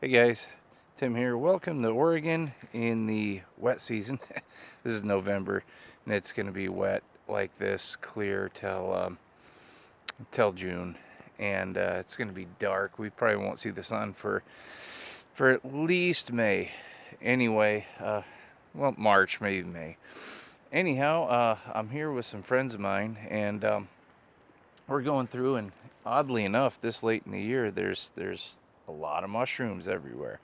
Hey guys, Tim here. Welcome to Oregon in the wet season. This is November, and it's going to be wet like this, clear till June, and it's going to be dark. We probably won't see the sun for at least May. Anyway, well, March, maybe May. Anyhow, I'm here with some friends of mine, and we're going through, and oddly enough, this late in the year, there's a lot of mushrooms everywhere.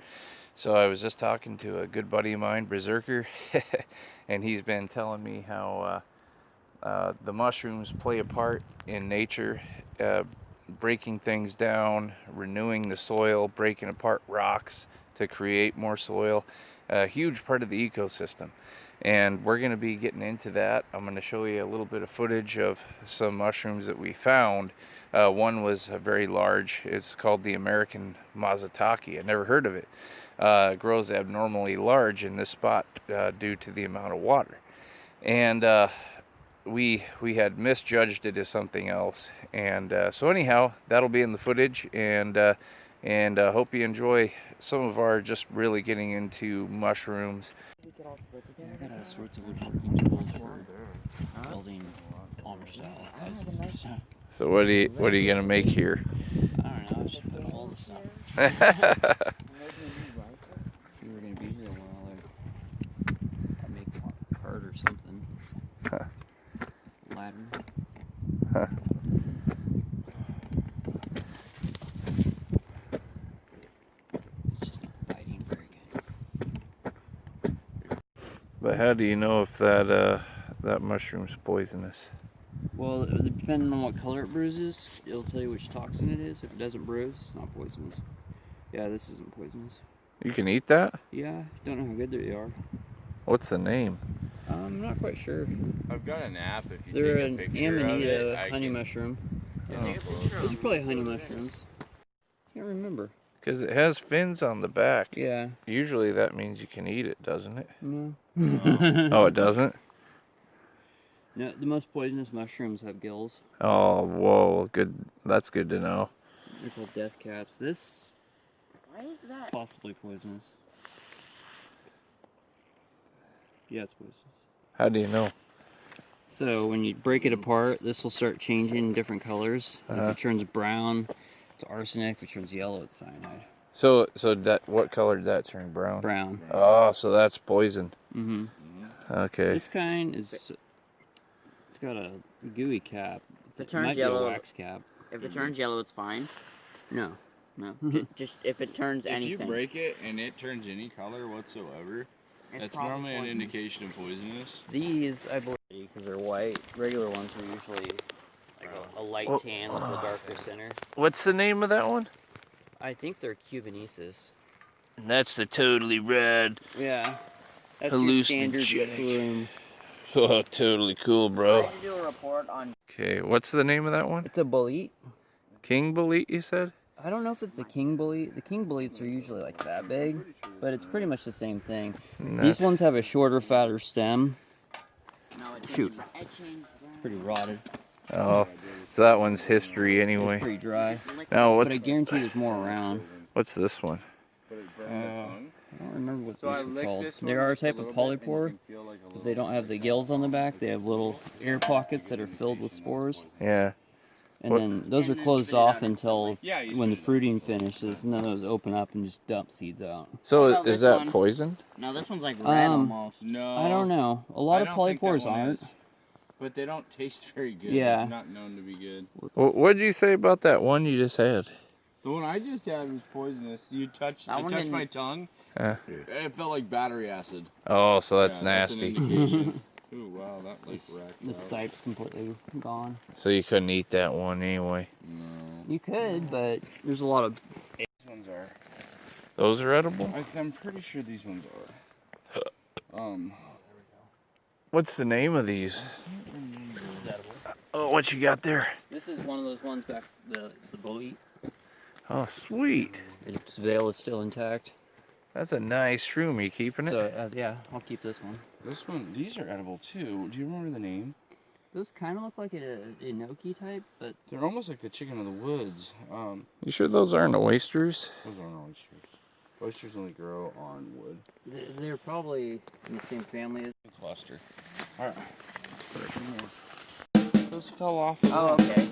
So I was just talking to a good buddy of mine, Berserker, and he's been telling me how the mushrooms play a part in nature, uh, breaking things down, renewing the soil, breaking apart rocks to create more soil. A huge part of the ecosystem. And we're going to be getting into that. I'm going to show you a little bit of footage of some mushrooms that we found. One was very large. It's called the American Mazataki. I never heard of it. It grows abnormally large in this spot due to the amount of water. And we had misjudged it as something else. And so anyhow, that'll be in the footage. And hope you enjoy some of our just really getting into mushrooms. I got all sorts of woodworking tools for building Palmer style houses and stuff. So what are you gonna make here? I don't know, I should put a hole in stuff. If you were gonna be here a while, I'd make a cart or something. Ladder. It's just not biting very good. But how do you know if that mushroom's poisonous? Well, depending on what color it bruises, it'll tell you which toxin it is. If it doesn't bruise, it's not poisonous. Yeah, this isn't poisonous. You can eat that? Yeah, don't know how good they are. What's the name? I'm not quite sure. I've got an app. If you They're take a an picture of amanita it, honey mushroom. Those are probably honey mushrooms. Can't remember. Because it has fins on the back. Yeah. Usually that means you can eat it, doesn't it? No. Oh, it doesn't? No, the most poisonous mushrooms have gills. Oh, whoa, good. That's good to know. They're called death caps. This Why is that? possibly poisonous. Yeah, it's poisonous. How do you know? So when you break it apart, this will start changing different colors. If it turns brown, it's arsenic. If it turns yellow, it's cyanide. So that what color did that turn? Brown? Brown. Oh, so that's poison. Mm-hmm. Okay. This kind is... It's got a gooey cap. If it turns might yellow, be a wax cap. If it turns yellow, it's fine. No. Just if it turns if anything. you break it and it turns any color whatsoever, it's that's probably normally an poison. indication of poisonous. These, I believe, because they're white. Regular ones are usually like a light tan with a darker center. What's the name of that one? I think they're cubanesis. And that's the totally red. Yeah. That's your standard Hallucinogenic. flume. Oh, totally cool, bro. I had to do a report on. Okay, what's the name of that one? It's a bolete. King bolete, you said? I don't know if it's the king bolete. The king boletes are usually like that big, but it's pretty much the same thing. These ones have a shorter, fatter stem. No, it Shoot. It changed. Pretty rotted. Oh, so that one's history anyway. It's pretty dry. Now, But I guarantee there's more around. what's this one? I don't remember what So I these are licked called. this They one are a just a type of little bit, and polypore you can feel like a because they don't have the gills on the back. They have little air pockets that are filled with spores. Yeah. And What- then those are And then closed spit it off out. until Yeah, you when the spit it out. fruiting finishes, and then those open up and just dump seeds out. So What about is this that one? poison? No, this one's like red almost. No. I don't know. A lot of I don't think that polypores one aren't. is. But they don't taste very good. Yeah. They're not known to be good. What did you say about that one you just had? The one I just had was poisonous. You touched, That it one touched didn't- my tongue. Yeah. It felt like battery acid. Oh, so that's Yeah, that's an nasty. indication. Ooh, wow, that like This, wrecked the out. stipe's completely gone. So you couldn't eat that one anyway. No. You could, but there's a lot of... These ones are. Those are edible? I'm pretty sure these ones are. What's the name of these? This is edible. Oh, what you got there? This is one of those ones back, the bolete. Oh, sweet. Its veil is still intact. That's a nice shroom. Are you keeping it? So, yeah, I'll keep this one. This one, these are edible too. Do you remember the name? Those kind of look like a enoki type, but They're almost like the chicken of the woods. You sure those aren't oysters? Those aren't oysters. Oysters only grow on wood. They're probably in the same family as. Cluster. All right. Put it in more. Those fell off. Oh, okay.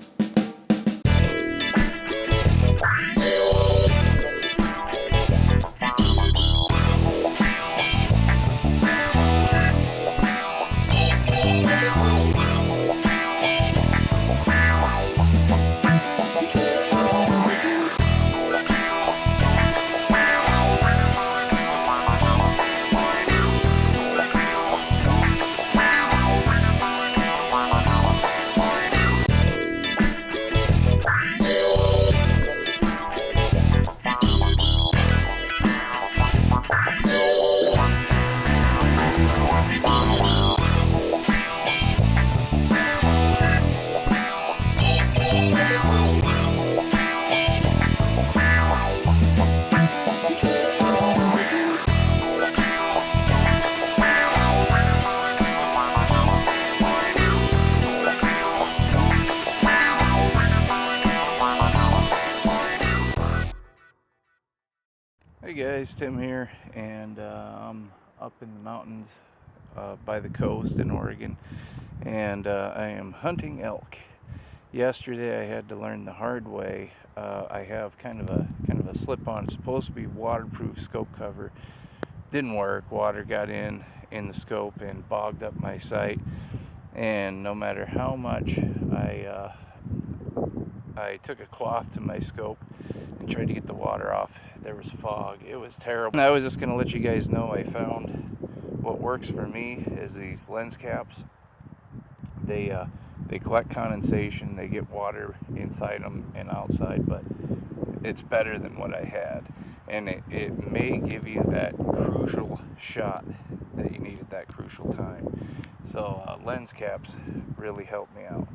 Hey guys, Tim here, and I'm up in the mountains by the coast in Oregon, and I am hunting elk. Yesterday I had to learn the hard way. I have kind of a slip-on, supposed to be waterproof scope cover. Didn't work. Water got in the scope and bogged up my sight, and no matter how much I took a cloth to my scope and tried to get the water off, there was fog. It was terrible. And I was just going to let you guys know I found what works for me is these lens caps. They collect condensation, they get water inside them and outside, but it's better than what I had. And it may give you that crucial shot that you need at that crucial time. So lens caps really help me out.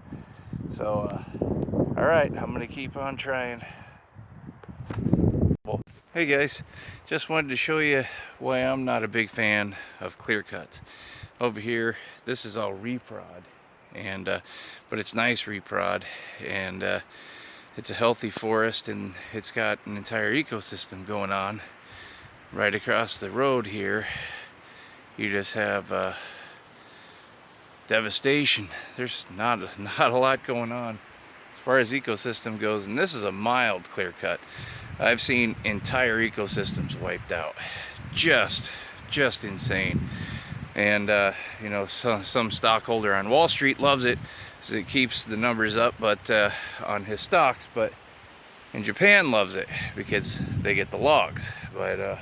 So alright, I'm going to keep on trying. Hey guys, just wanted to show you why I'm not a big fan of clear cuts. Over here, this is all reprod, and but it's nice reprod, and it's a healthy forest, and it's got an entire ecosystem going on. Right across the road here, you just have devastation. There's not a lot going on as far as ecosystem goes, and this is a mild clear cut. I've seen entire ecosystems wiped out. Just insane. And you know, some stockholder on Wall Street loves it because it keeps the numbers up, but on his stocks. But in Japan loves it because they get the logs. But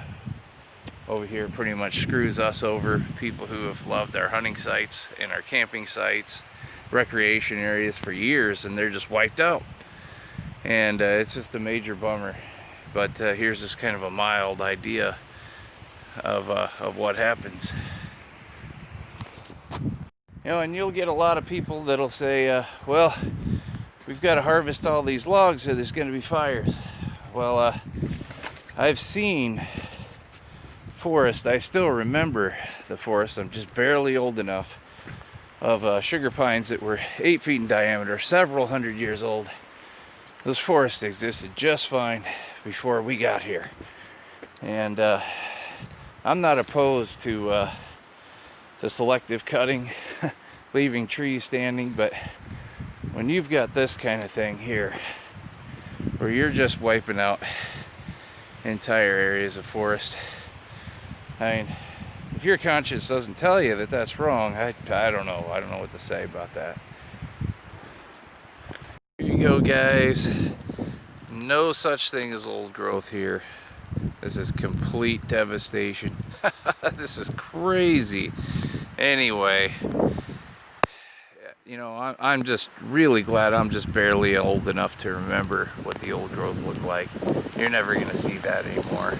over here pretty much screws us over, people who have loved our hunting sites and our camping sites, recreation areas for years, and they're just wiped out. And it's just a major bummer. But here's this kind of a mild idea of what happens. You know, and you'll get a lot of people that'll say, well, we've got to harvest all these logs or there's going to be fires. Well, I've seen forest. I still remember the forest. I'm just barely old enough of sugar pines that were 8 feet in diameter, several hundred years old. Those forests existed just fine before we got here, and I'm not opposed to selective cutting, leaving trees standing, but when you've got this kind of thing here, where you're just wiping out entire areas of forest, I mean, if your conscience doesn't tell you that that's wrong, I don't know. I don't know what to say about that. Here you go, guys. No such thing as old growth here. This is complete devastation. This is crazy. Anyway, you know, I'm just really glad I'm just barely old enough to remember what the old growth looked like. You're never gonna see that anymore.